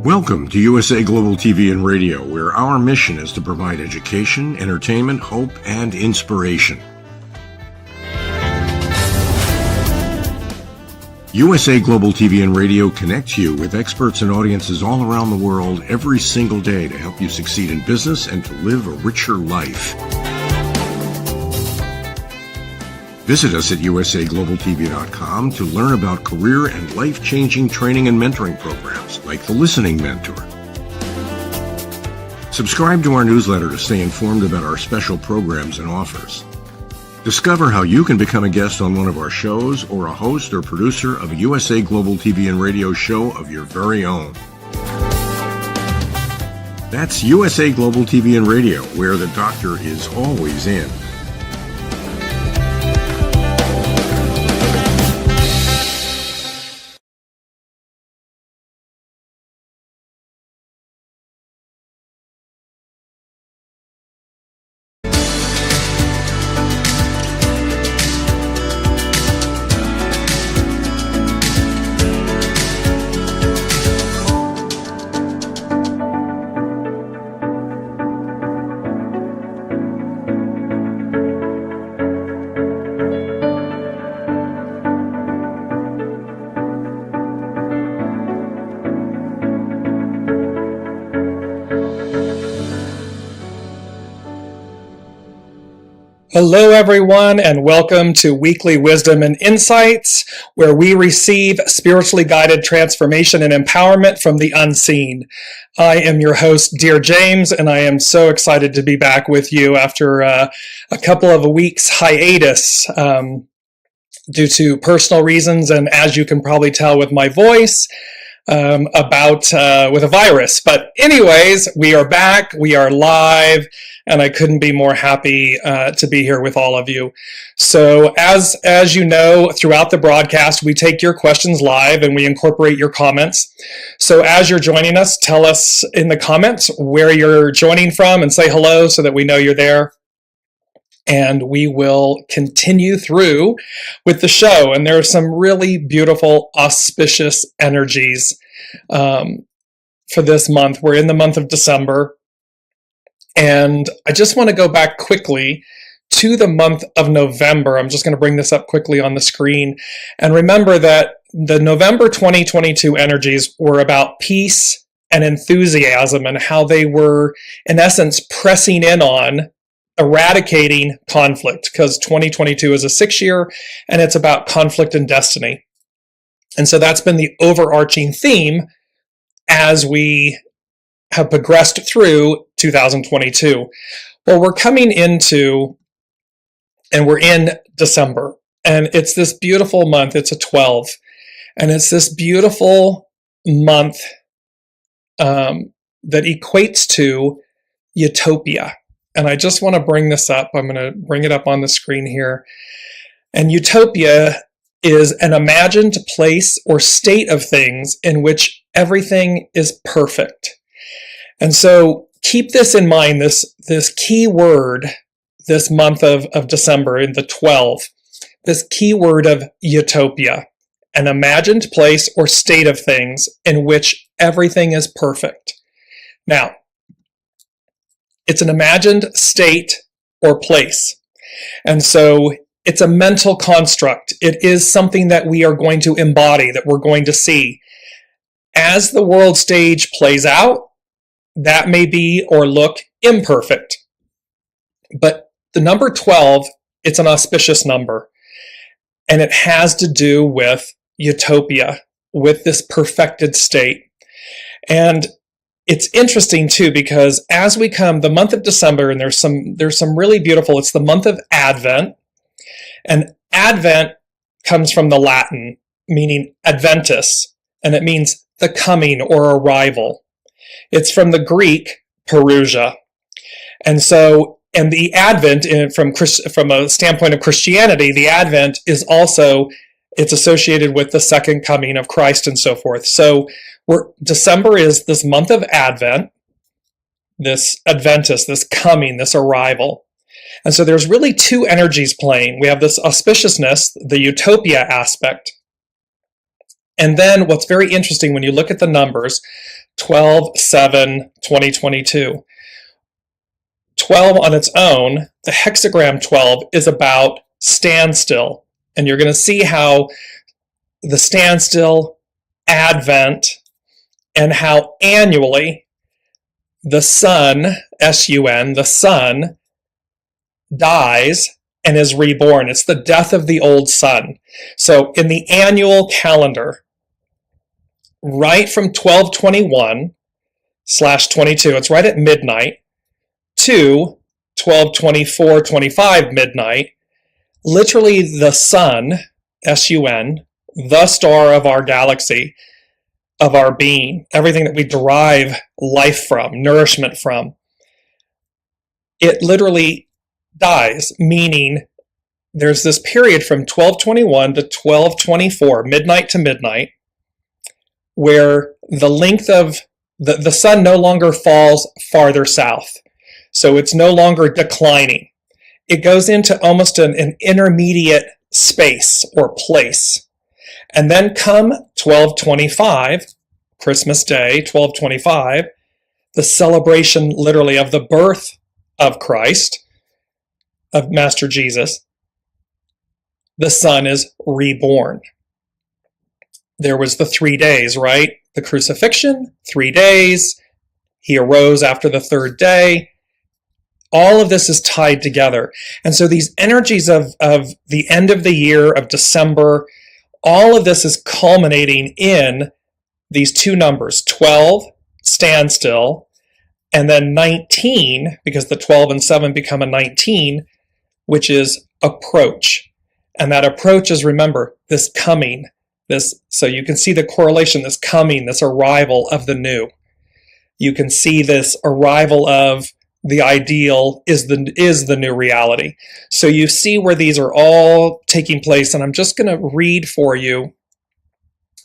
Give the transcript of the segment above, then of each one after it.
Welcome to USA Global TV and Radio, where our mission is to provide education, entertainment, hope, and inspiration. USA Global TV and Radio connects you with experts and audiences all around the world every single day to help you succeed in business and to live a richer life. Visit us at usaglobaltv.com to learn about career and life-changing training and mentoring programs like the Listening Mentor. Subscribe to our newsletter to stay informed about our special programs and offers. Discover how you can become a guest on one of our shows or a host or producer of a USA Global TV and Radio show of your very own. That's USA Global TV and Radio, where the doctor is always in. Hello, everyone, and welcome to Weekly Wisdom and Insights, where we receive spiritually guided transformation and empowerment from the unseen. I am your host, DearJames, and I am so excited to be back with you after a couple of weeks hiatus due to personal reasons, and as you can probably tell with my voice, with a virus. But anyways, we are back, we are live, and I couldn't be more happy to be here with all of you. So as you know, throughout the broadcast, we take your questions live and we incorporate your comments. So as you're joining us, tell us in the comments where you're joining from and say hello so that we know you're there. And we will continue through with the show. And there are some really beautiful, auspicious energies for this month. We're in the month of December. And I just want to go back quickly to the month of November. I'm just going to bring this up quickly on the screen. And remember that the November 2022 energies were about peace and enthusiasm and how they were, in essence, pressing in on eradicating conflict, because 2022 is a 6-year and it's about conflict and destiny. And so that's been the overarching theme as we have progressed through 2022. Well, we're coming into, and we're in December, and it's this beautiful month. It's a 12, and it's this beautiful month that equates to Utopia. And I just want to bring this up. I'm going to bring it up on the screen here. And Utopia is an imagined place or state of things in which everything is perfect. And so keep this in mind, this key word this month of December in the 12, this key word of Utopia, an imagined place or state of things in which everything is perfect. Now, it's an imagined state or place. And so it's a mental construct. It is something that we are going to embody, that we're going to see. As the world stage plays out, that may be or look imperfect. But the number 12, it's an auspicious number. And it has to do with Utopia, with this perfected state. And it's interesting too, because as we come, the month of December, and there's some really beautiful, it's the month of Advent. And Advent comes from the Latin, meaning Adventus, and it means the coming or arrival. It's from the Greek, Parousia. And so, and the Advent, from a standpoint of Christianity, the Advent is also, it's associated with the second coming of Christ and so forth. So December is this month of Advent, this Adventus, this coming, this arrival. And so there's really two energies playing. We have this auspiciousness, the Utopia aspect. And then what's very interesting when you look at the numbers, 12/7/2022. 12 on its own, the hexagram 12 is about standstill. And you're going to see how the standstill, Advent, and how annually the sun, S-U-N, the sun, dies and is reborn. It's the death of the old sun. So in the annual calendar, right from 12/21/22, it's right at midnight, to 12/24/25 midnight, literally the sun, S-U-N, the star of our galaxy, of our being, everything that we derive life from, nourishment from, it literally dies, meaning there's this period from 12/21 to 12/24, midnight to midnight, where the length of the sun no longer falls farther south. So it's no longer declining. It goes into almost an intermediate space or place. And then come 12/25, Christmas Day, 12/25, the celebration literally of the birth of Christ, of Master Jesus, the sun is reborn. There was the 3 days, right? The crucifixion, 3 days. He arose after the third day. All of this is tied together. And so these energies of the end of the year, of December, all of this is culminating in these two numbers, 12, standstill, and then 19, because the 12 and 7 become a 19, which is approach. And that approach is, remember, this coming, so you can see the correlation, this coming, this arrival of the new. You can see this arrival of the ideal is the new reality. So you see where these are all taking place, and I'm just going to read for you.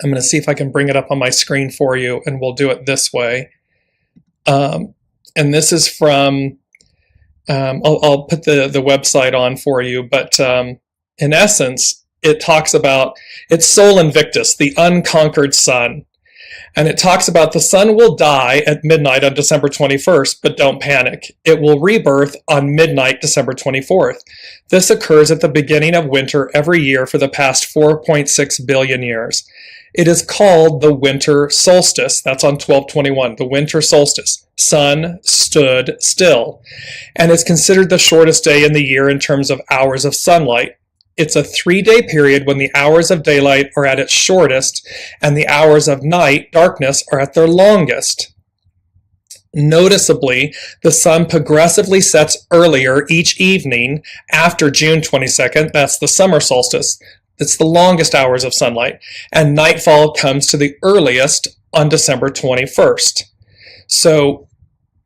I'm going to see if I can bring it up on my screen for you, and we'll do it this way. And this is from, I'll put the website on for you, but in essence, it talks about, it's Sol Invictus, the unconquered sun. And it talks about the sun will die at midnight on December 21st, but don't panic. It will rebirth on midnight, December 24th. This occurs at the beginning of winter every year for the past 4.6 billion years. It is called the winter solstice. That's on 12/21, the winter solstice. Sun stood still. And it's considered the shortest day in the year in terms of hours of sunlight. It's a 3-day period when the hours of daylight are at its shortest and the hours of night, darkness, are at their longest. Noticeably, the sun progressively sets earlier each evening after June 22nd, that's the summer solstice. It's the longest hours of sunlight, and nightfall comes to the earliest on December 21st. So,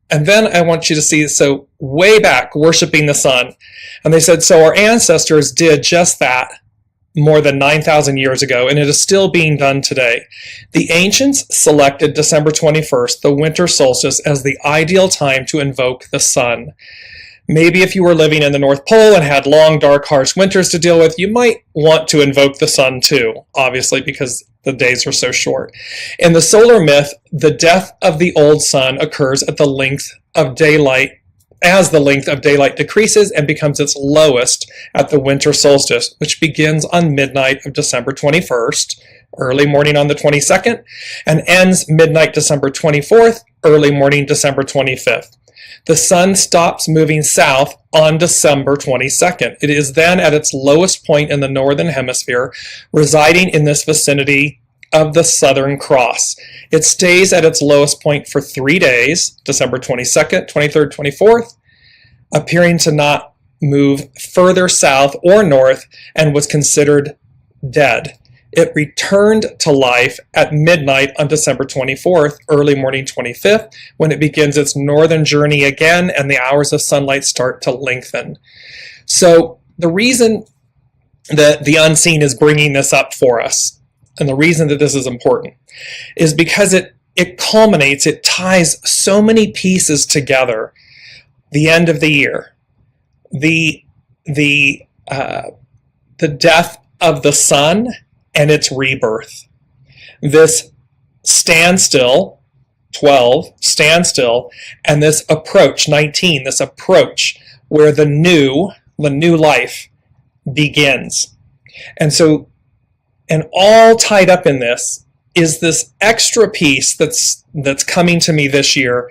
and then I want you to see, so way back, worshiping the sun. And they said, so our ancestors did just that more than 9,000 years ago, and it is still being done today. The ancients selected December 21st, the winter solstice, as the ideal time to invoke the sun. Maybe if you were living in the North Pole and had long, dark, harsh winters to deal with, you might want to invoke the sun too, obviously, because the days are so short. In the solar myth, the death of the old sun occurs at the length of daylight, as the length of daylight decreases and becomes its lowest at the winter solstice, which begins on midnight of December 21st, early morning on the 22nd, and ends midnight December 24th, early morning December 25th. The sun stops moving south on December 22nd. It is then at its lowest point in the northern hemisphere, residing in this vicinity of the Southern Cross. It stays at its lowest point for 3 days, December 22nd, 23rd, 24th, appearing to not move further south or north, and was considered dead. It returned to life at midnight on December 24th, early morning 25th, when it begins its northern journey again and the hours of sunlight start to lengthen. So the reason that the unseen is bringing this up for us, and the reason that this is important, is because it culminates, it ties so many pieces together. The end of the year, the death of the sun, and its rebirth. This standstill, 12, standstill, and this approach, 19, this approach where the new life begins. And so, and all tied up in this is this extra piece that's coming to me this year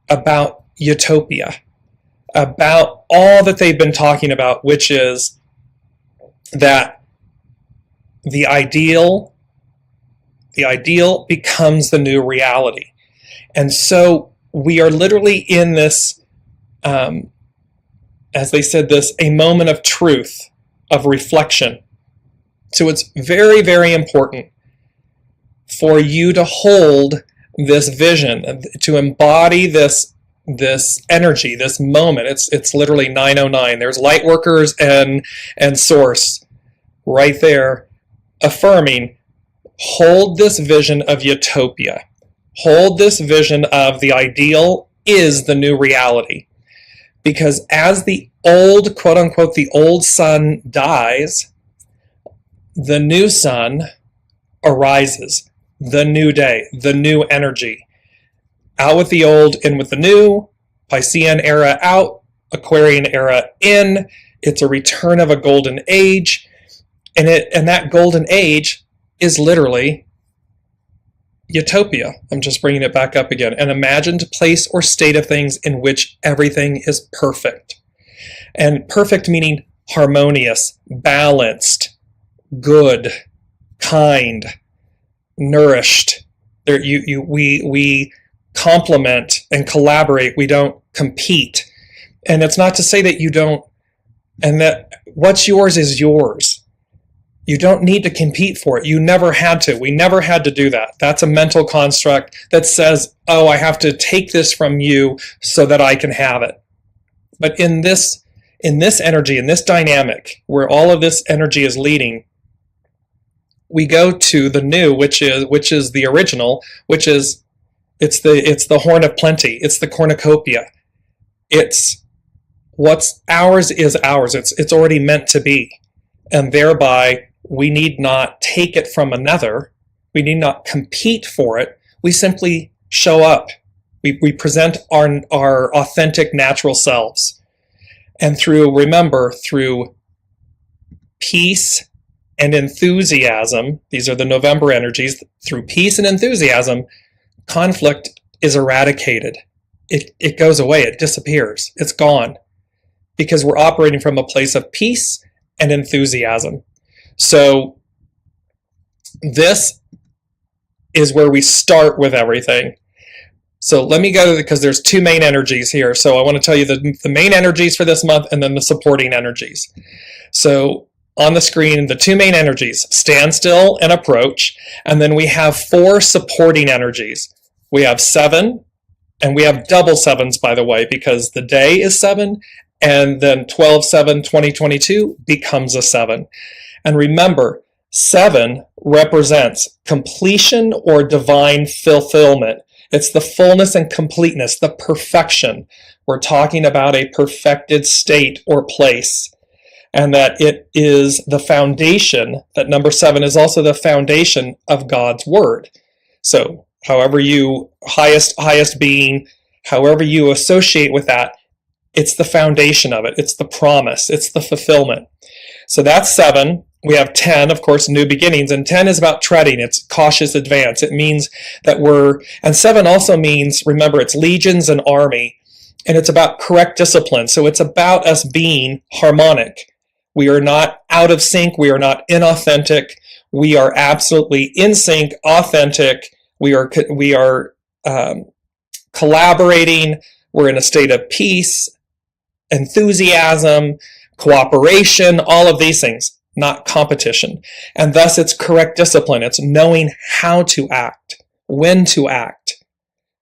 about Utopia, about all that they've been talking about, which is that the ideal becomes the new reality. And so we are literally in this, as they said, a moment of truth, of reflection. So it's very, very important for you to hold this vision, to embody this energy, this moment. It's literally 9:09. There's light workers and source right there affirming, hold this vision of utopia. Hold this vision of the ideal is the new reality. Because as the old, quote unquote, the old sun dies, the new sun arises, the new day, the new energy. Out with the old, in with the new, Piscean era out, Aquarian era in. It's a return of a golden age, and that golden age is literally Utopia. I'm just bringing it back up again. An imagined place or state of things in which everything is perfect. And perfect meaning harmonious, balanced, good, kind, nourished. We complement and collaborate. We don't compete. And it's not to say that you don't, and that what's yours is yours. You don't need to compete for it. You never had to. We never had to do that. That's a mental construct that says, oh, I have to take this from you so that I can have it. But in this energy, in this dynamic, where all of this energy is leading, we go to the new, which is the original, which is it's the horn of plenty. It's the cornucopia. It's what's ours is ours. It's already meant to be. And thereby, we need not take it from another. We need not compete for it. We simply show up. We present our authentic, natural selves. And remember, through peace and enthusiasm, these are the November energies, through peace and enthusiasm, conflict is eradicated. It goes away. It disappears. It's gone. Because we're operating from a place of peace and enthusiasm. So this is where we start with everything. So let me go, because there's two main energies here. So I want to tell you the main energies for this month and then the supporting energies. So on the screen, the two main energies, standstill and approach. And then we have 4 supporting energies. We have 7, and we have double 7s, by the way, because the day is 7, and then 12/7/2022 becomes a 7. And remember, 7 represents completion or divine fulfillment. It's the fullness and completeness, the perfection. We're talking about a perfected state or place. And that it is the foundation, that number 7 is also the foundation of God's word. So however you, highest being, however you associate with that, it's the foundation of it. It's the promise. It's the fulfillment. So that's 7. We have 10, of course, new beginnings. And 10 is about treading. It's cautious advance. It means that and 7 also means, remember, it's legions and army. And it's about correct discipline. So it's about us being harmonic. We are not out of sync. We are not inauthentic. We are absolutely in sync, authentic. We are collaborating. We're in a state of peace, enthusiasm, cooperation, all of these things, not competition. And thus it's correct discipline. It's knowing how to act, when to act,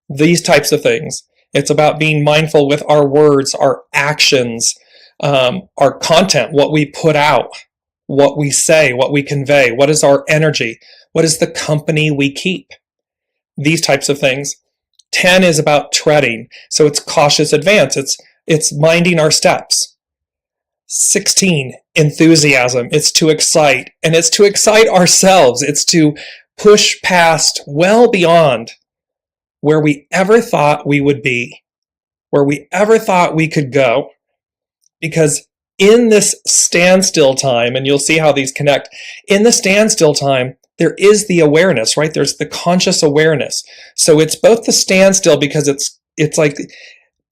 these types of things. It's about being mindful with our words, our actions, our content, what we put out, what we say, what we convey, what is our energy, what is the company we keep, these types of things. 10 is about treading, so it's cautious advance. It's minding our steps. 16, enthusiasm. It's to excite, and it's to excite ourselves. It's to push past, well beyond where we ever thought we would be, where we ever thought we could go. Because in this standstill time, and you'll see how these connect, in the standstill time, there is the awareness, right? There's the conscious awareness. So it's both the standstill because it's like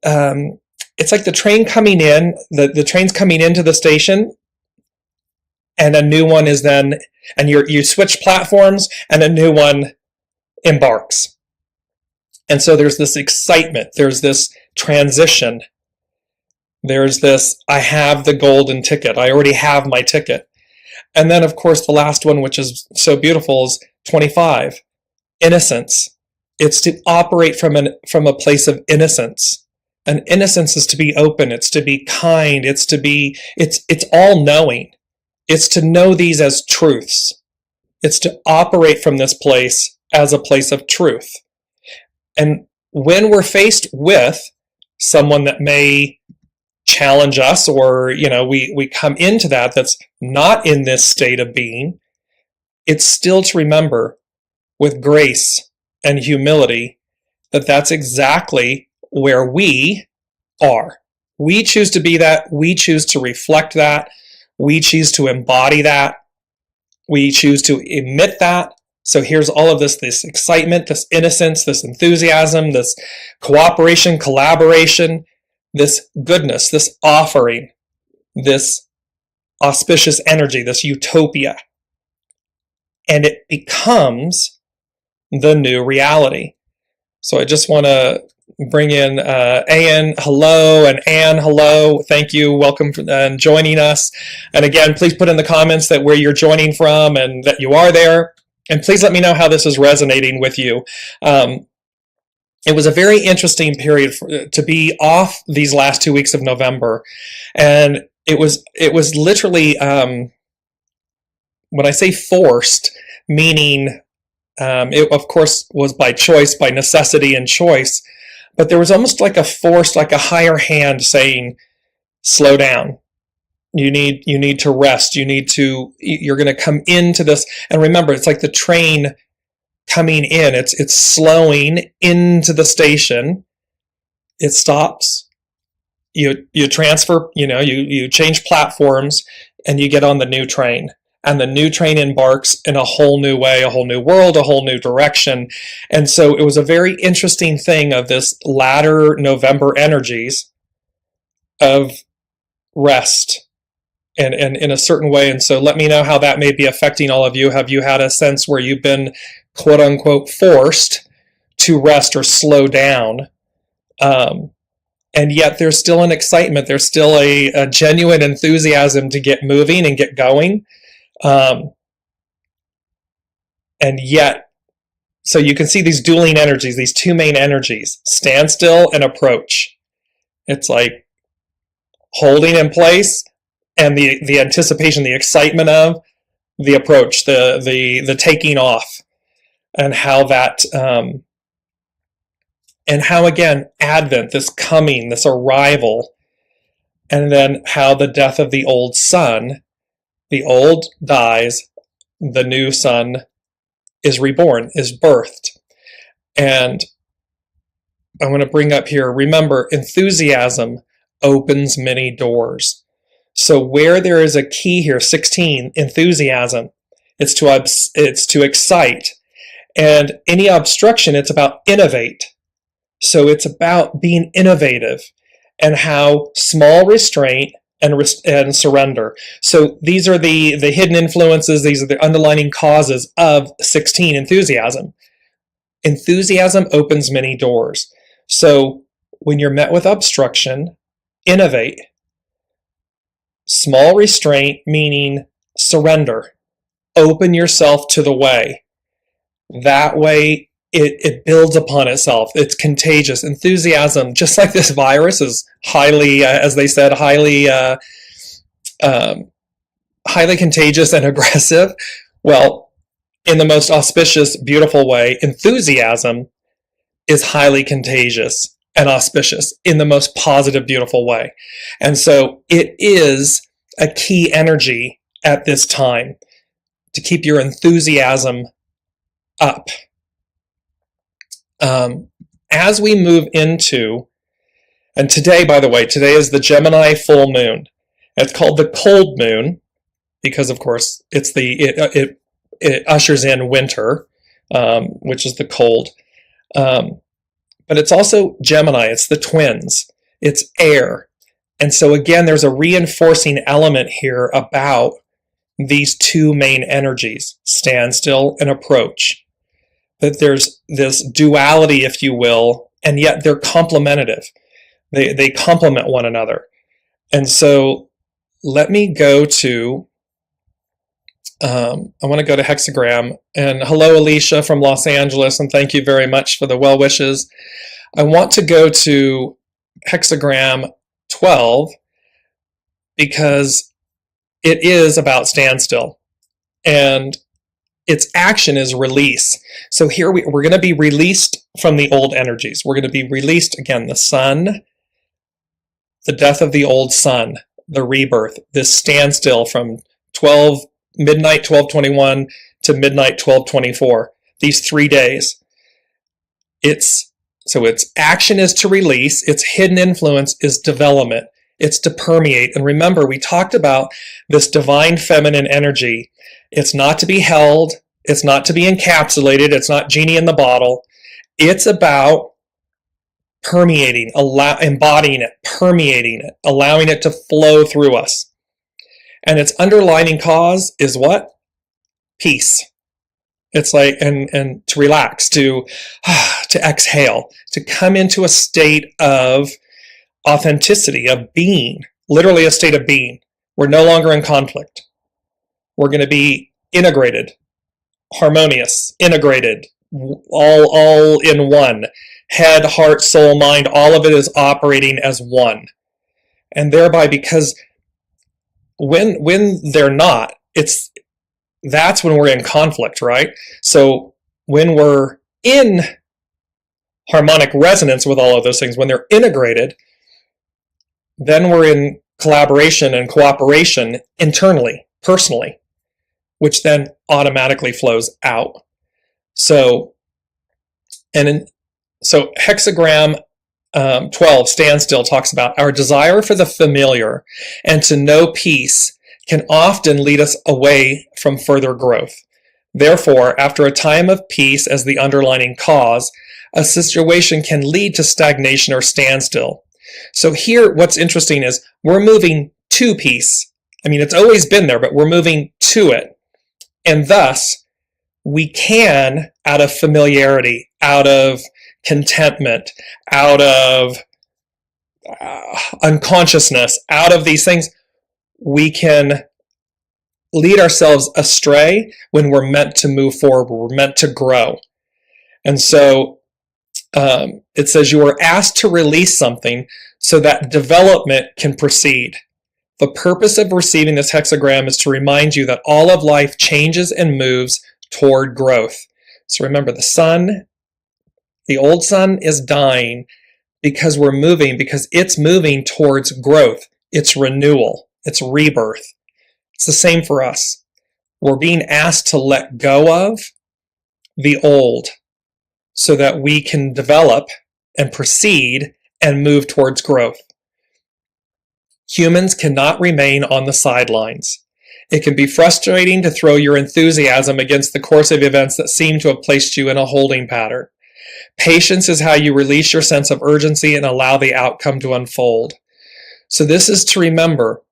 the train coming in, the train's coming into the station, and a new one is then, and you switch platforms, and a new one embarks. And so there's this excitement, there's this transition, there's this, I have the golden ticket, I already have my ticket. And then, of course, the last one, which is so beautiful, is 25, innocence. It's to operate from a place of innocence. And innocence is to be open, it's to be kind, it's all knowing. It's to know these as truths. It's to operate from this place as a place of truth. And when we're faced with someone that may challenge us, or, we come into that's not in this state of being, it's still to remember with grace and humility that that's exactly where we are. We choose to be that. We choose to reflect that. We choose to embody that. We choose to emit that. So here's all of this excitement, this innocence, this enthusiasm, this cooperation, collaboration, this goodness, this offering, this auspicious energy, this utopia. And it becomes the new reality. So I just want to bring in Ann, hello, and Ann, hello. Thank you. Welcome and joining us. And again, please put in the comments that where you're joining from and that you are there. And please let me know how this is resonating with you. It was a very interesting period to be off these last 2 weeks of November. And it was literally, when I say forced, meaning it of course was by choice, by necessity and choice, but there was almost like a force, like a higher hand saying, slow down. You need to rest. You're going to come into this. And remember, it's like the train coming in. It's slowing into the station. It stops. You transfer, you change platforms, and you get on the new train. And the new train embarks in a whole new way, a whole new world, a whole new direction. And so it was a very interesting thing of this latter November energies of rest and in a certain way. And so let me know how that may be affecting all of you. Have you had a sense where you've been, quote unquote, forced to rest or slow down? And yet there's still an excitement. There's still a genuine enthusiasm to get moving and get going. And yet, so you can see these dueling energies, these two main energies, standstill and approach. It's like holding in place and the anticipation, the excitement of the approach, the taking off, and how that, and how again, Advent, this coming, this arrival, and then how the death of the old sun, the old dies, the new sun is reborn, is birthed. And I want to bring up here, remember, enthusiasm opens many doors. So where there is a key here, 16, enthusiasm, it's to excite. And any obstruction, it's about innovate. So it's about being innovative and how small restraint and surrender. So these are the hidden influences. These are the underlying causes of 16, enthusiasm. Enthusiasm opens many doors. So when you're met with obstruction, innovate. Small restraint, meaning surrender. Open yourself to the way. That way it builds upon itself. It's contagious. Enthusiasm, just like this virus, is highly, as they said, highly contagious and aggressive. Well, in the most auspicious, beautiful way, enthusiasm is highly contagious and auspicious in the most positive, beautiful way. And so it is a key energy at this time to keep your enthusiasm up. as we move into, and today, by the way, today is the Gemini full moon. It's called the cold moon because, of course, it ushers in winter, which is the cold. But it's also Gemini. It's the twins. It's air. And so again, there's a reinforcing element here about these two main energies, standstill and approach. That there's this duality, if you will, and yet they're complementative. They complement one another. And so let me go to, I want to go to hexagram. And hello, Alicia from Los Angeles, and thank you very much for the well wishes. I want to go to hexagram 12 because it is about standstill. And its action is release. So here we're going to be released from the old energies. We're going to be released, again, the sun, the death of the old sun, the rebirth, this standstill from midnight 12:21 to midnight 12:24, these 3 days. Its action is to release, its hidden influence is development, it's to permeate. And remember, we talked about this divine feminine energy. It's not to be held, it's not to be encapsulated, it's not genie in the bottle. It's about permeating, embodying it, permeating it, allowing it to flow through us. And its underlying cause is what? Peace. It's like, and to relax, to exhale, to come into a state of authenticity, of being, literally a state of being. We're no longer in conflict. We're going to be integrated, harmonious, integrated, all in one. Head, heart, soul, mind, all of it is operating as one. And thereby, because when they're not, that's when we're in conflict, right? So when we're in harmonic resonance with all of those things, when they're integrated, then we're in collaboration and cooperation internally, personally, which then automatically flows out. So hexagram 12, standstill, talks about our desire for the familiar and to know peace can often lead us away from further growth. Therefore, after a time of peace as the underlying cause, a situation can lead to stagnation or standstill. So here, what's interesting is we're moving to peace. I mean, it's always been there, but we're moving to it. And thus, we can, out of familiarity, out of contentment, out of unconsciousness, out of these things, we can lead ourselves astray when we're meant to move forward, we're meant to grow. And so it says you are asked to release something so that development can proceed. The purpose of receiving this hexagram is to remind you that all of life changes and moves toward growth. So remember, the sun, the old sun is dying because it's moving towards growth. It's renewal. It's rebirth. It's the same for us. We're being asked to let go of the old so that we can develop and proceed and move towards growth. Humans cannot remain on the sidelines. It can be frustrating to throw your enthusiasm against the course of events that seem to have placed you in a holding pattern. Patience is how you release your sense of urgency and allow the outcome to unfold. So this is to remember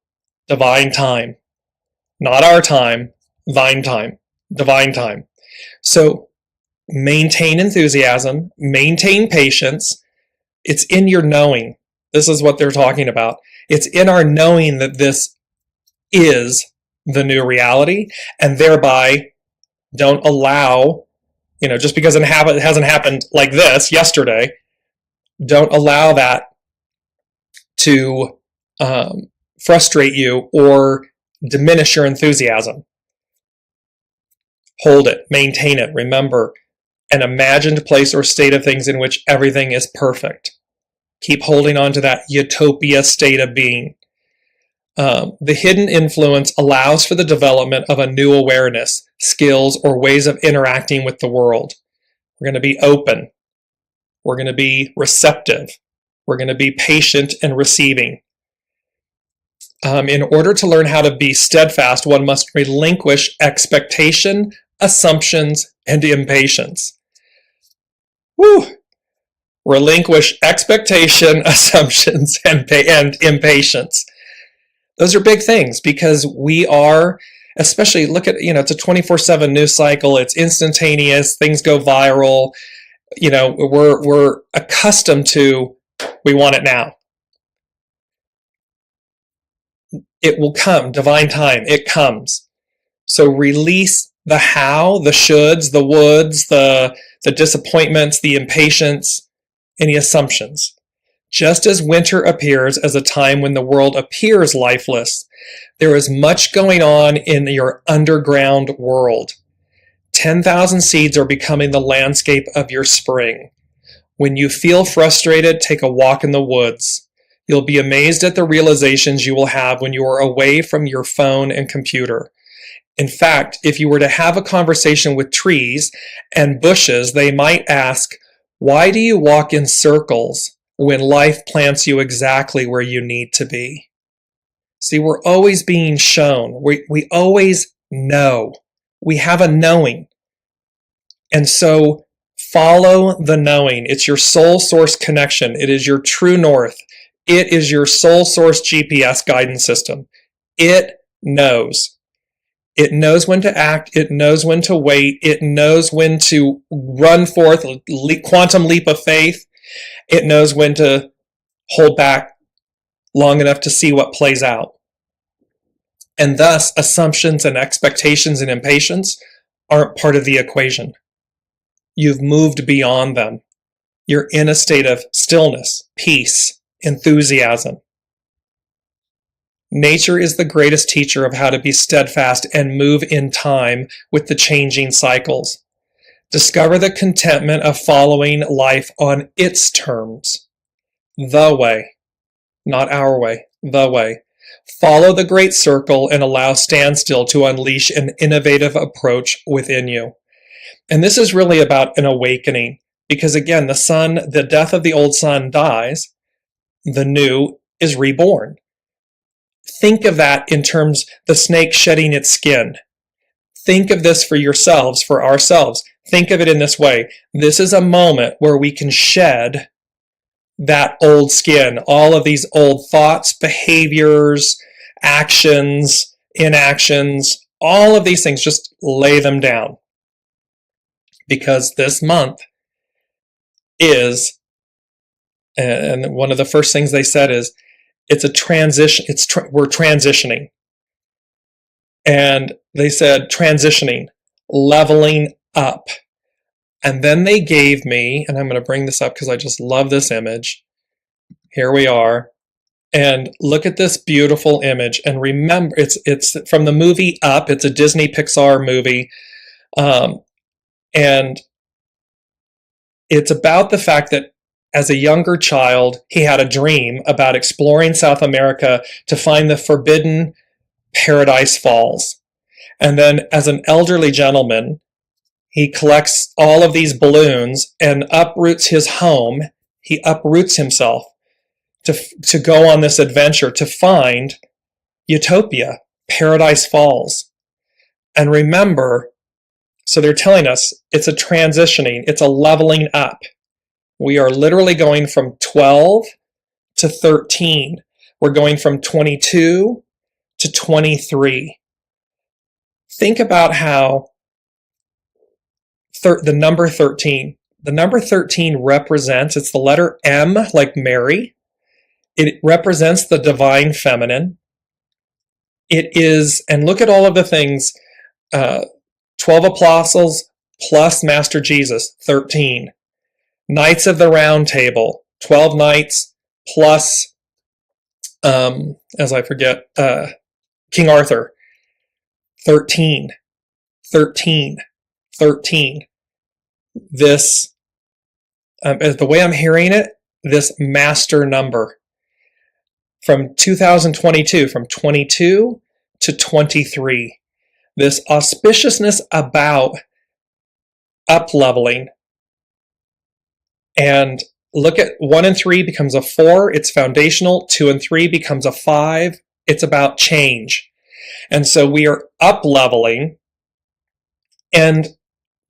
divine time. Not our time, thine time, divine time. So maintain enthusiasm, maintain patience. It's in your knowing. This is what they're talking about. It's in our knowing that this is the new reality, and thereby don't allow, just because it hasn't happened like this yesterday, don't allow that to frustrate you or diminish your enthusiasm. Hold it, maintain it. Remember, an imagined place or state of things in which everything is perfect. Keep holding on to that utopia state of being. The hidden influence allows for the development of a new awareness, skills, or ways of interacting with the world. We're going to be open. We're going to be receptive. We're going to be patient and receiving. In order to learn how to be steadfast, one must relinquish expectation, assumptions, and impatience. Woo! Relinquish expectation, assumptions, and impatience. Those are big things because we are, especially look at, it's a 24/7 news cycle. It's instantaneous. Things go viral. We're accustomed to, we want it now. It will come, divine time, it comes. So release the how, the shoulds, the woulds, the disappointments, the impatience, any assumptions. Just as winter appears as a time when the world appears lifeless, there is much going on in your underground world. 10,000 seeds are becoming the landscape of your spring. When you feel frustrated, take a walk in the woods. You'll be amazed at the realizations you will have when you are away from your phone and computer. In fact, if you were to have a conversation with trees and bushes, they might ask, why do you walk in circles when life plants you exactly where you need to be? See, we're always being shown. We always know. We have a knowing. And so follow the knowing. It's your soul source connection. It is your true north. It is your soul source GPS guidance system. It knows. It knows when to act. It knows when to wait. It knows when to run forth, quantum leap of faith. It knows when to hold back long enough to see what plays out. And thus, assumptions and expectations and impatience aren't part of the equation. You've moved beyond them. You're in a state of stillness, peace, enthusiasm. Nature is the greatest teacher of how to be steadfast and move in time with the changing cycles. Discover the contentment of following life on its terms. The way, not our way, the way. Follow the great circle and allow standstill to unleash an innovative approach within you. And this is really about an awakening because again, the death of the old sun dies, the new is reborn. Think of that in terms the snake shedding its skin. Think of this for yourselves, for ourselves. Think of it in this way. This is a moment where we can shed that old skin, all of these old thoughts, behaviors, actions, inactions, all of these things, just lay them down. Because this month is, and one of the first things they said is, it's a transition, we're transitioning. And they said transitioning, leveling up. And then they gave me, and I'm going to bring this up because I just love this image. Here we are. And look at this beautiful image. And remember, it's from the movie Up. It's a Disney Pixar movie. And it's about the fact that as a younger child, he had a dream about exploring South America to find the forbidden Paradise Falls. And then as an elderly gentleman, he collects all of these balloons and uproots his home. He uproots himself to go on this adventure to find Utopia, Paradise Falls. And remember, so they're telling us it's a transitioning, it's a leveling up. We are literally going from 12 to 13. We're going from 22 to 23. Think about how the number 13. The number 13 represents, it's the letter M, like Mary. It represents the divine feminine. It is, and look at all of the things, 12 apostles plus Master Jesus, 13. Knights of the Round Table, 12 knights plus, as I forget, King Arthur, 13. 13. 13. This, the way I'm hearing it, this master number from 2022, from 22 to 23, this auspiciousness about upleveling, And look at 1 and 3 becomes a 4. It's foundational. 2 and 3 becomes a 5. It's about change. And so we are up leveling. And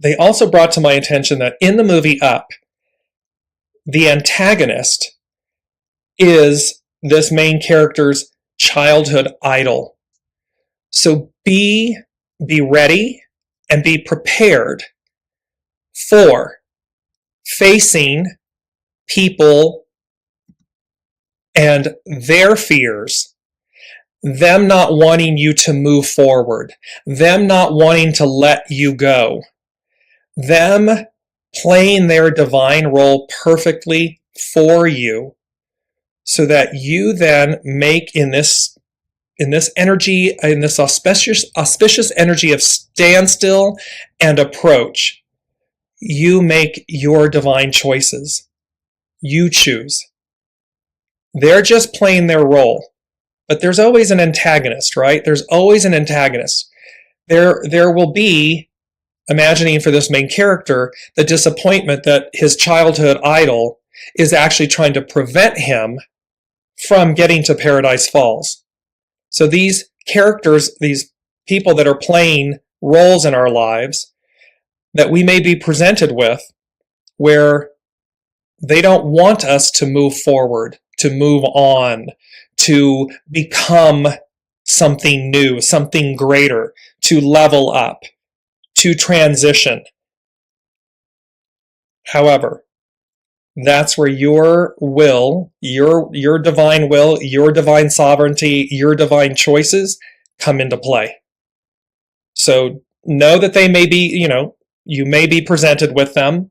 they also brought to my attention that in the movie Up, the antagonist is this main character's childhood idol. So be ready and be prepared for facing people and their fears, them not wanting you to move forward, them not wanting to let you go, them playing their divine role perfectly for you, so that you then make in this energy, in this auspicious energy of standstill and approach, you make your divine choices. You choose. They're just playing their role. But there's always an antagonist, right? There's always an antagonist. There will be, imagining for this main character, the disappointment that his childhood idol is actually trying to prevent him from getting to Paradise Falls. So these characters, these people that are playing roles in our lives that we may be presented with, where they don't want us to move forward, to move on, to become something new, something greater, to level up, to transition. However, that's where your will, your divine will, your divine sovereignty, your divine choices come into play. So know that they may be, you may be presented with them,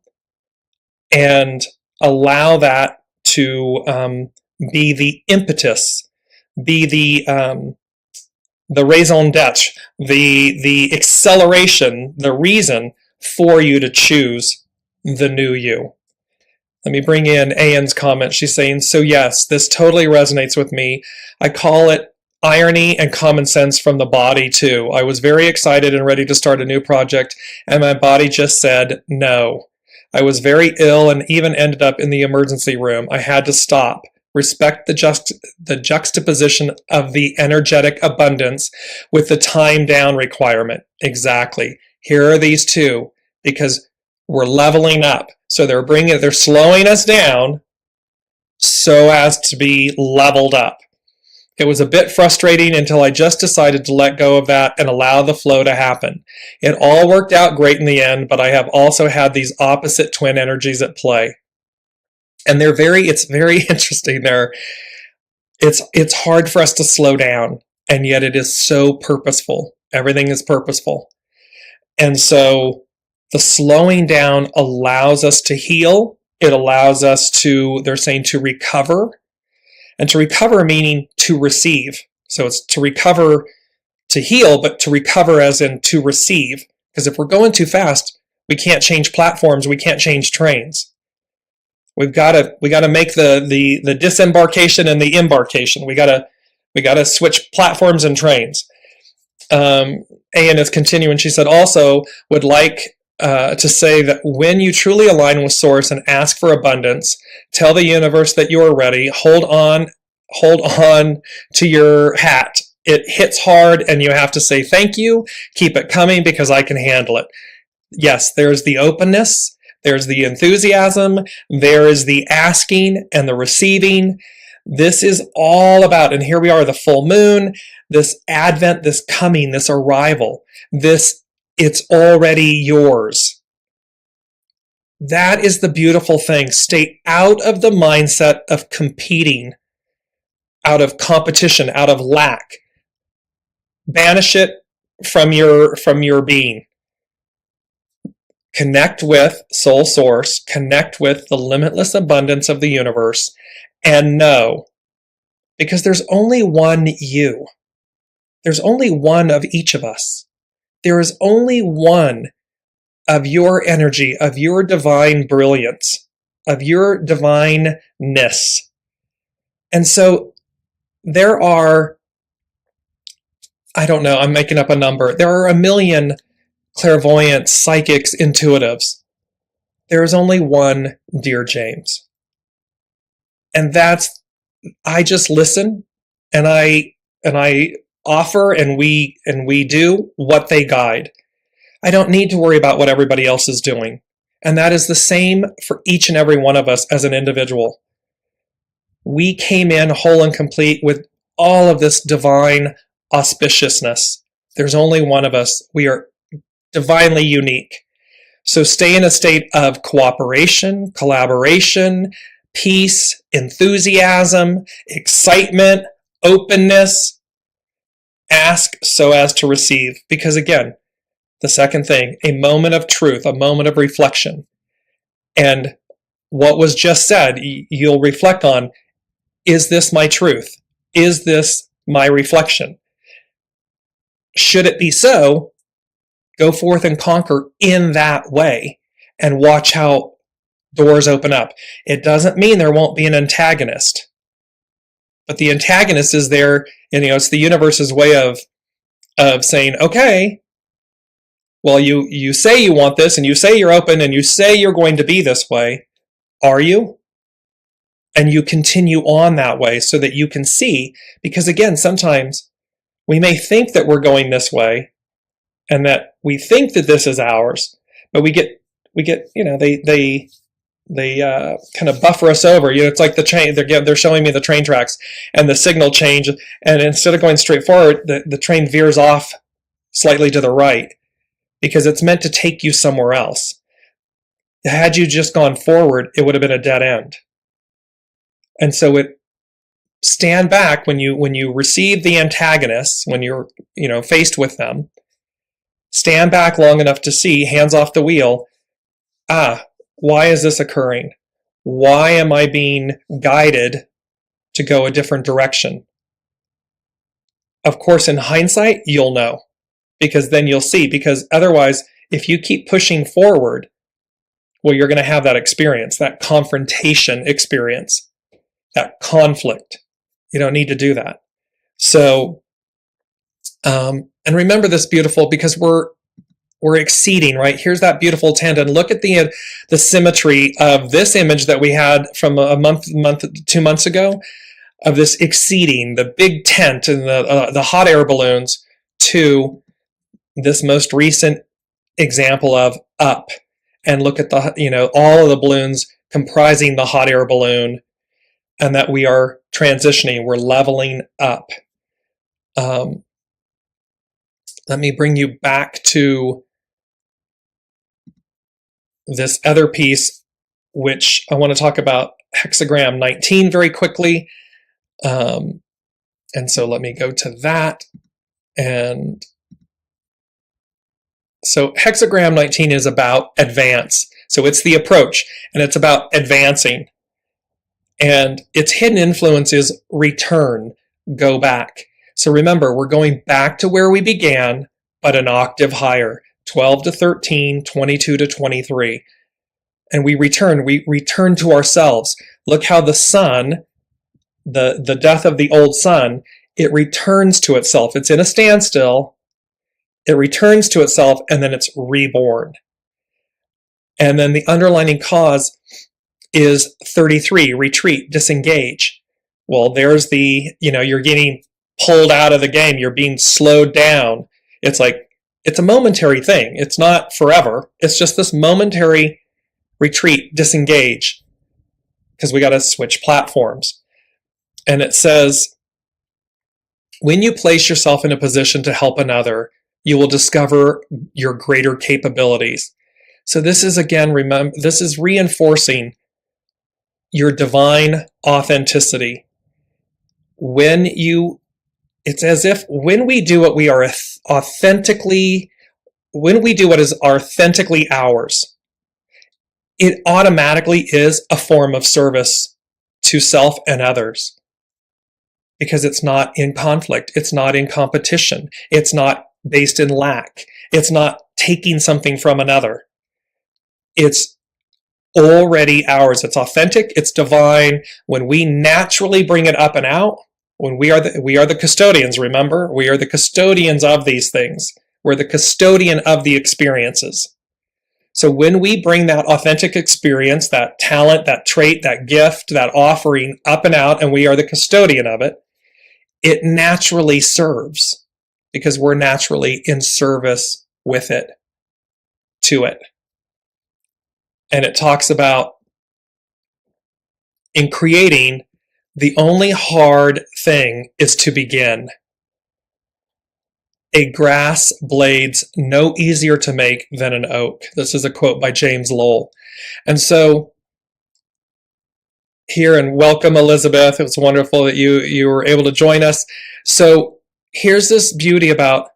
and allow that to be the impetus, be the raison d'etre, the acceleration, the reason for you to choose the new you. Let me bring in Anne's comment. She's saying, so yes, this totally resonates with me. I call it irony and common sense from the body too. I was very excited and ready to start a new project, and my body just said no. I was very ill and even ended up in the emergency room. I had to stop. Respect the juxtaposition of the energetic abundance with the time down requirement. Exactly. Here are these two, because we're leveling up. So they're slowing us down so as to be leveled up. It was a bit frustrating until I just decided to let go of that and allow the flow to happen. It all worked out great in the end, but I have also had these opposite twin energies at play. And it's very interesting there. It's hard for us to slow down, and yet it is so purposeful. Everything is purposeful. And so the slowing down allows us to heal. It allows us to, they're saying, to recover. And to recover meaning to receive. So it's to recover, to heal, but to recover as in to receive. Because if we're going too fast, we can't change platforms, we can't change trains. We got to make the disembarkation and the embarkation. We got to switch platforms and trains. Anne is continuing. She said, also would like to say that when you truly align with Source and ask for abundance, tell the universe that you are ready. Hold on to your hat. It hits hard, and you have to say thank you. Keep it coming because I can handle it. Yes, there's the openness. There's the enthusiasm, there is the asking and the receiving. This is all about, and here we are, the full moon, this advent, this coming, this arrival, it's already yours. That is the beautiful thing. Stay out of the mindset of competing, out of competition, out of lack. Banish it from your being. Connect with Soul Source, connect with the limitless abundance of the universe, and know, because there's only one you. There's only one of each of us. There is only one of your energy, of your divine brilliance, of your divineness. And so there are, I don't know, I'm making up a number. There are 1 million clairvoyants, psychics, intuitives. there is only one Dear James. And I just listen and I offer and we do what they guide. I don't need to worry about what everybody else is doing. And that is the same for each and every one of us as an individual. We came in whole and complete with all of this divine auspiciousness. There's only one of us. We are divinely unique. So stay in a state of cooperation, collaboration, peace, enthusiasm, excitement, openness. Ask so as to receive. Because again, the second thing, a moment of truth, a moment of reflection. And what was just said, you'll reflect on, is this my truth? Is this my reflection? Should it be so, go forth and conquer in that way and watch how doors open up. It doesn't mean there won't be an antagonist. But the antagonist is there, and it's the universe's way of saying, okay, well, you say you want this, and you say you're open, and you say you're going to be this way. Are you? And you continue on that way so that you can see, because again, sometimes we may think that we're going this way, and that we think that this is ours, but we get they kind of buffer us over. It's like the train. They're showing me the train tracks, and the signal change, and instead of going straight forward, the train veers off slightly to the right because it's meant to take you somewhere else. Had you just gone forward, it would have been a dead end. And so stand back when you receive the antagonists, when you're faced with them. Stand back long enough to see, hands off the wheel. Why is this occurring? Why am I being guided to go a different direction? Of course, in hindsight, you'll know, because then you'll see, because otherwise, if you keep pushing forward, well, you're going to have that experience, that confrontation experience, that conflict. You don't need to do that. So, and remember this beautiful, because we're exceeding, right? Here's that beautiful tendon. Look at the symmetry of this image that we had from a month, 2 months ago, of this exceeding, the big tent and the hot air balloons, to this most recent example of up. And look at all of the balloons comprising the hot air balloon, and that we are transitioning, we're leveling up. Let me bring you back to this other piece, which I want to talk about hexagram 19 very quickly. And so let me go to that. And so hexagram 19 is about advance. So it's the approach, and it's about advancing. And its hidden influence is return, go back. So remember, we're going back to where we began, but an octave higher, 12 to 13, 22 to 23. And we return to ourselves. Look how the sun, the death of the old sun, it returns to itself. It's in a standstill. It returns to itself, and then it's reborn. And then the underlining cause is 33, retreat, disengage. Well, there's you're getting pulled out of the game. You're being slowed down. It's a momentary thing. It's not forever. It's just this momentary retreat, disengage, because we got to switch platforms. And it says, when you place yourself in a position to help another, you will discover your greater capabilities. So this is, again, this is reinforcing your divine authenticity. It's as if when we do what we are authentically, when we do what is authentically ours, it automatically is a form of service to self and others. Because it's not in conflict. It's not in competition. It's not based in lack. It's not taking something from another. It's already ours. It's authentic. It's divine. When we naturally bring it up and out, when we are the custodians, remember? We are the custodians of these things. We're the custodian of the experiences. So when we bring that authentic experience, that talent, that trait, that gift, that offering up and out, and we are the custodian of it, it naturally serves because we're naturally in service with it, to it. And it talks about in creating, the only hard thing is to begin. A grass blade's no easier to make than an oak. This is a quote by James Lowell. And so here, and welcome Elizabeth. It was wonderful that you were able to join us. So here's this beauty about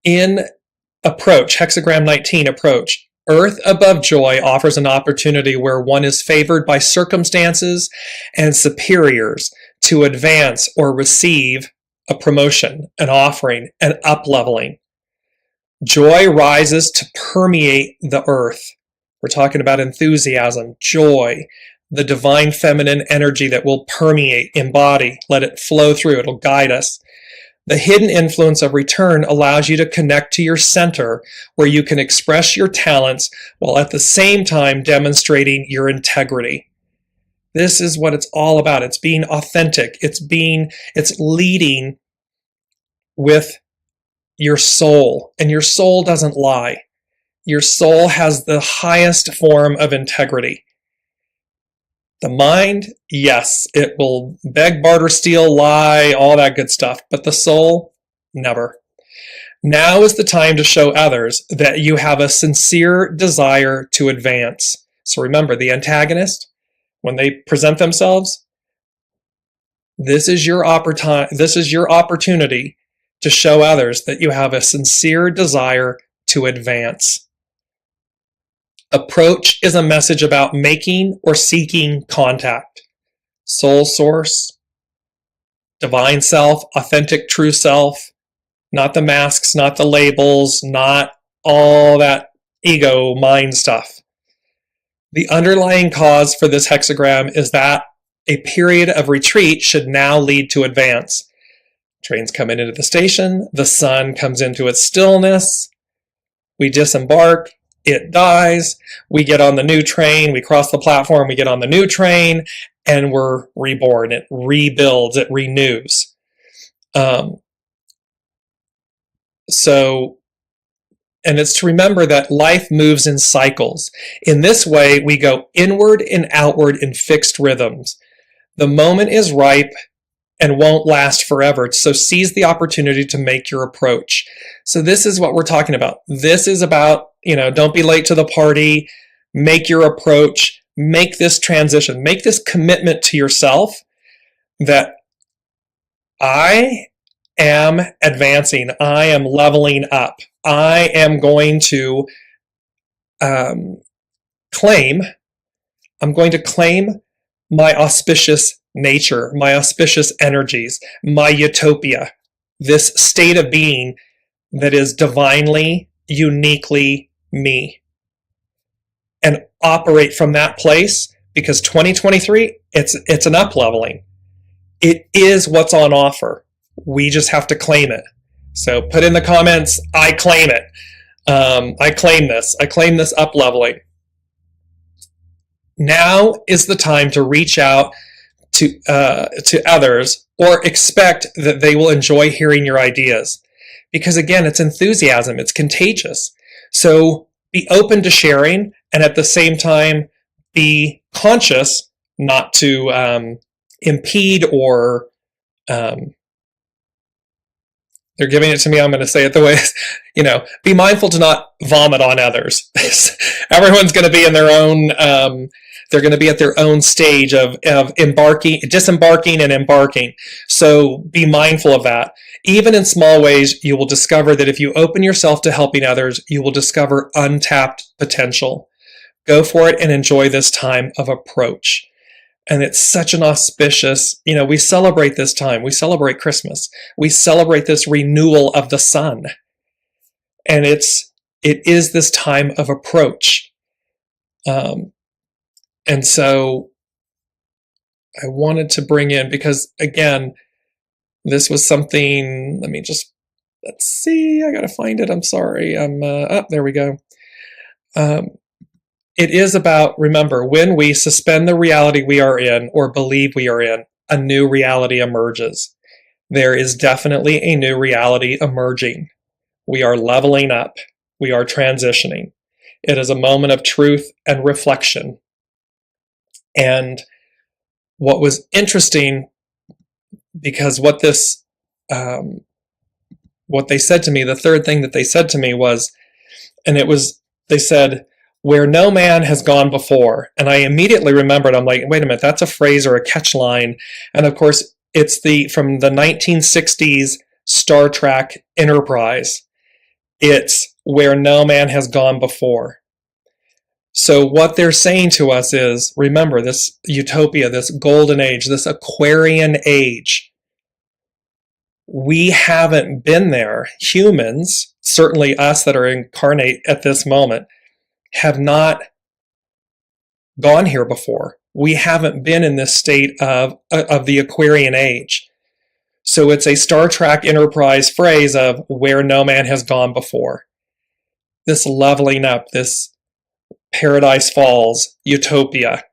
in approach, hexagram 19 approach. Earth above joy offers an opportunity where one is favored by circumstances and superiors to advance or receive a promotion, an offering, an upleveling. Joy rises to permeate the earth. We're talking about enthusiasm, joy, the divine feminine energy that will permeate, embody, let it flow through, it'll guide us. The hidden influence of return allows you to connect to your center where you can express your talents while at the same time demonstrating your integrity. This is what it's all about. It's being authentic. It's leading with your soul, and your soul doesn't lie. Your soul has the highest form of integrity. The mind, yes, it will beg, barter, steal, lie, all that good stuff. But the soul, never. Now is the time to show others that you have a sincere desire to advance. So remember, the antagonist, when they present themselves, this is your opportunity to show others that you have a sincere desire to advance. Approach is a message about making or seeking contact. Soul source, divine self, authentic true self, not the masks, not the labels, not all that ego mind stuff. The underlying cause for this hexagram is that a period of retreat should now lead to advance. Trains come into the station, the sun comes into its stillness, we disembark, it dies, we get on the new train, we cross the platform, we get on the new train, and we're reborn. It rebuilds, it renews. And it's to remember that life moves in cycles. In this way, we go inward and outward in fixed rhythms. The moment is ripe and won't last forever. So seize the opportunity to make your approach. So this is what we're talking about. This is about, don't be late to the party, make your approach, make this transition, make this commitment to yourself that I am advancing, I am leveling up, I am going to claim my auspicious nature, my auspicious energies, my utopia, this state of being that is divinely, uniquely me. And operate from that place, because 2023, it's an up-leveling. It is what's on offer. We just have to claim it. So put in the comments, I claim it. I claim this up-leveling. Now is the time to reach out to others, or expect that they will enjoy hearing your ideas. Because again, it's enthusiasm, it's contagious. So be open to sharing, and at the same time, be conscious not to impede or they're giving it to me, I'm going to say it the way, be mindful to not vomit on others. Everyone's going to be in their own, they're going to be at their own stage of disembarking and embarking. So be mindful of that. Even in small ways, you will discover that if you open yourself to helping others, you will discover untapped potential. Go for it and enjoy this time of approach. And it's such an auspicious, we celebrate this time. We celebrate Christmas. We celebrate this renewal of the sun. And it is this time of approach. And so I wanted to bring in, because again, this was something, let's see, I got to find it. I'm sorry. There we go. it is about, remember, when we suspend the reality we are in or believe we are in, a new reality emerges. There is definitely a new reality emerging. We are leveling up. We are transitioning. It is a moment of truth and reflection. And what was interesting, because what they said to me, the third thing that they said to me was, they said, where no man has gone before. And I immediately remembered, I'm like, wait a minute, that's a phrase or a catch line. And of course, it's from the 1960s Star Trek Enterprise. It's where no man has gone before. So what they're saying to us is, remember this utopia, this golden age, this Aquarian age. We haven't been there. Humans, certainly us that are incarnate at this moment, have not gone here before. We haven't been in this state of the Aquarian age. So it's a Star Trek Enterprise phrase of where no man has gone before. This leveling up, this Paradise Falls, Utopia.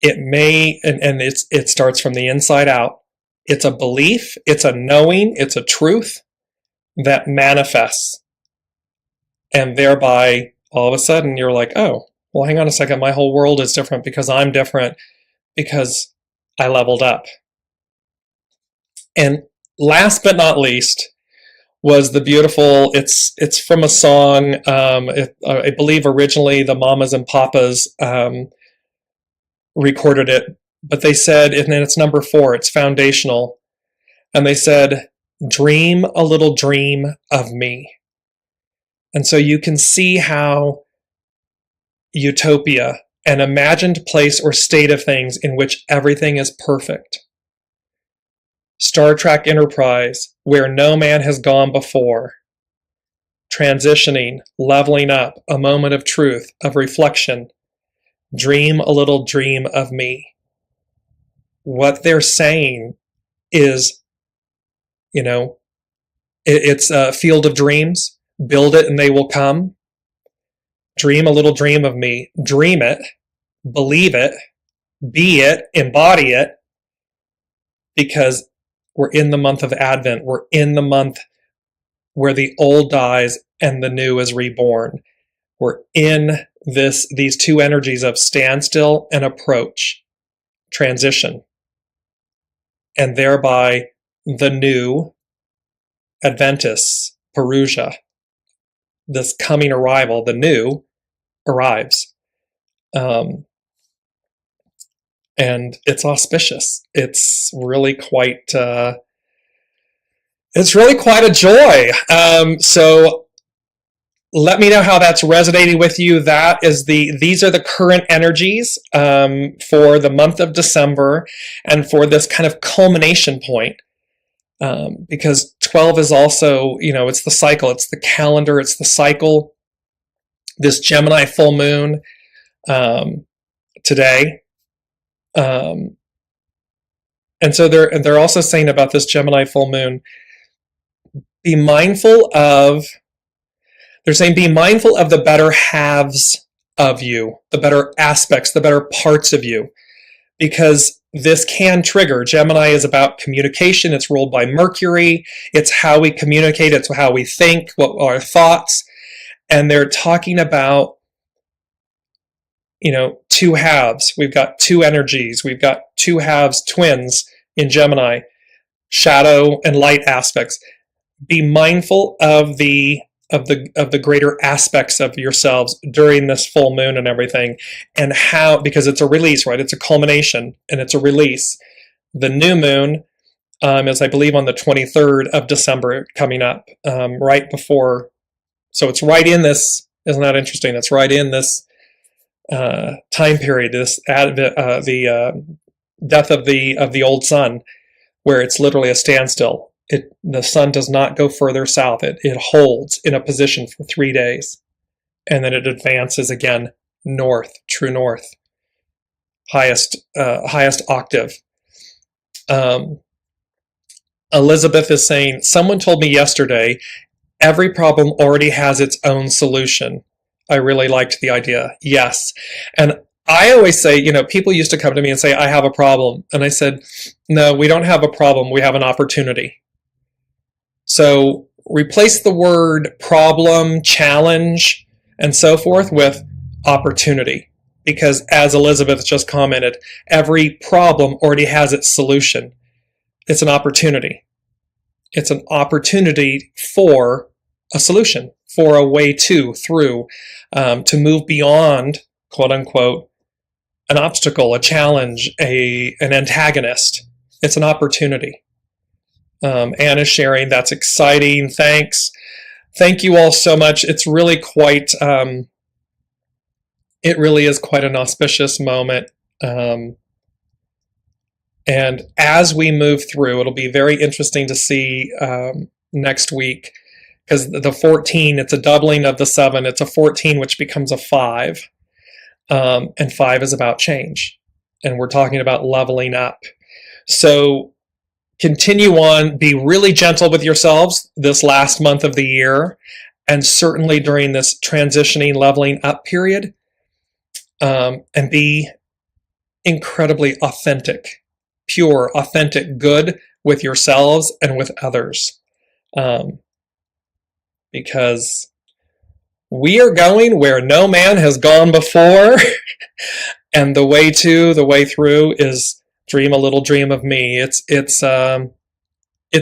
It may, and it starts from the inside out. It's a belief, it's a knowing, it's a truth that manifests. And thereby, all of a sudden, you're like, oh, well, hang on a second, my whole world is different because I'm different, because I leveled up. And last but not least was the beautiful, it's from a song, I believe originally the Mamas and Papas recorded it, but they said, and then it's number 4, it's foundational, and they said, dream a little dream of me. And so you can see how utopia, an imagined place or state of things in which everything is perfect. Star Trek Enterprise, where no man has gone before. Transitioning, leveling up, a moment of truth, of reflection. Dream a little dream of me. What they're saying is, it's a field of dreams. Build it and they will come. Dream a little dream of me. Dream it. Believe it. Be it. Embody it. Because we're in the month of Advent. We're in the month where the old dies and the new is reborn. We're in these two energies of standstill and approach, transition, and thereby the new Adventus, Perusia, this coming arrival, the new arrives. And it's auspicious. It's really quite a joy. So let me know how that's resonating with you. These are the current energies for the month of December and for this kind of culmination point. Because 12 is also, it's the cycle, it's the calendar, it's the cycle. This Gemini full moon today. And so they're also saying about this Gemini full moon, be mindful of the better halves of you, the better aspects, the better parts of you, because this can trigger. Gemini is about communication. It's ruled by Mercury. It's how we communicate. It's how we think, what our thoughts. And they're talking about, two halves. We've got two energies. We've got two halves, twins in Gemini, shadow and light aspects. Be mindful of the greater aspects of yourselves during this full moon and everything, and how, because it's a release, right? It's a culmination and it's a release. The new moon is, I believe, on the 23rd of December coming up, right before. So it's right in this. Isn't that interesting? It's right in this time period, the death of the old sun, where it's literally a standstill. The sun does not go further south. It holds in a position for 3 days, and then it advances again north, true north, highest octave. Elizabeth is saying, someone told me yesterday, every problem already has its own solution. I really liked the idea. Yes. And I always say, people used to come to me and say, I have a problem. And I said, no, we don't have a problem. We have an opportunity. So replace the word problem, challenge, and so forth with opportunity. Because as Elizabeth just commented, every problem already has its solution. It's an opportunity. It's an opportunity for a solution, for a way through, to move beyond, quote unquote, an obstacle, a challenge, an antagonist. It's an opportunity. Anna's sharing. That's exciting. Thanks. Thank you all so much. It's really quite, it really is quite an auspicious moment. And as we move through, it'll be very interesting to see next week, because the 14, it's a doubling of the 7. It's a 14, which becomes a 5. And 5 is about change. And we're talking about leveling up. So continue on, be really gentle with yourselves this last month of the year, and certainly during this transitioning, leveling up period, and be incredibly authentic, pure, authentic, good with yourselves and with others. Because we are going where no man has gone before, and the way through is dream a little dream of me. It's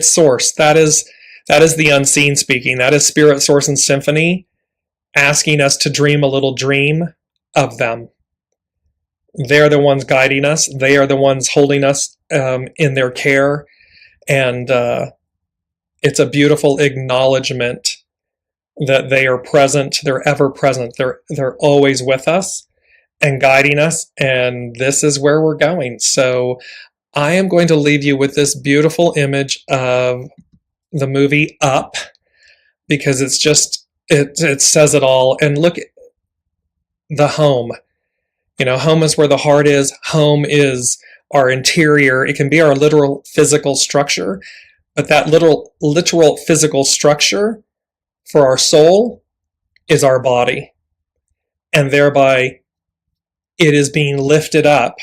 source. That is the unseen speaking. That is spirit, source, and symphony asking us to dream a little dream of them. They're the ones guiding us. They are the ones holding us in their care, and it's a beautiful acknowledgement that they are present. They're ever present. They're always with us and guiding us, and this is where we're going. So I am going to leave you with this beautiful image of the movie Up, because it's just, it says it all. And look at the home. Home is where the heart is. Home is our interior. It can be our literal physical structure, but that literal physical structure for our soul is our body. And thereby it is being lifted up.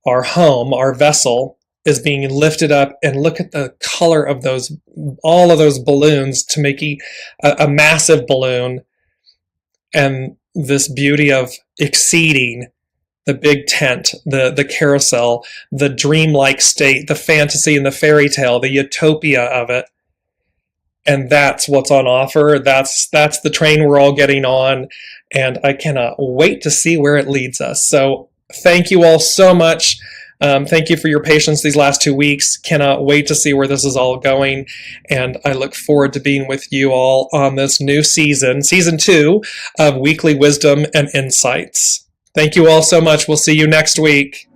Our home, our vessel, is being lifted up, and look at the color of all of those balloons to make a massive balloon, and this beauty of exceeding the big tent, the carousel, the dreamlike state, the fantasy and the fairy tale, the utopia of it. And that's what's on offer. That's the train we're all getting on, and I cannot wait to see where it leads us. So thank you all so much. Thank you for your patience these last 2 weeks. Cannot wait to see where this is all going, and I look forward to being with you all on this new season 2 of Weekly Wisdom and Insights. Thank you all so much. We'll see you next week.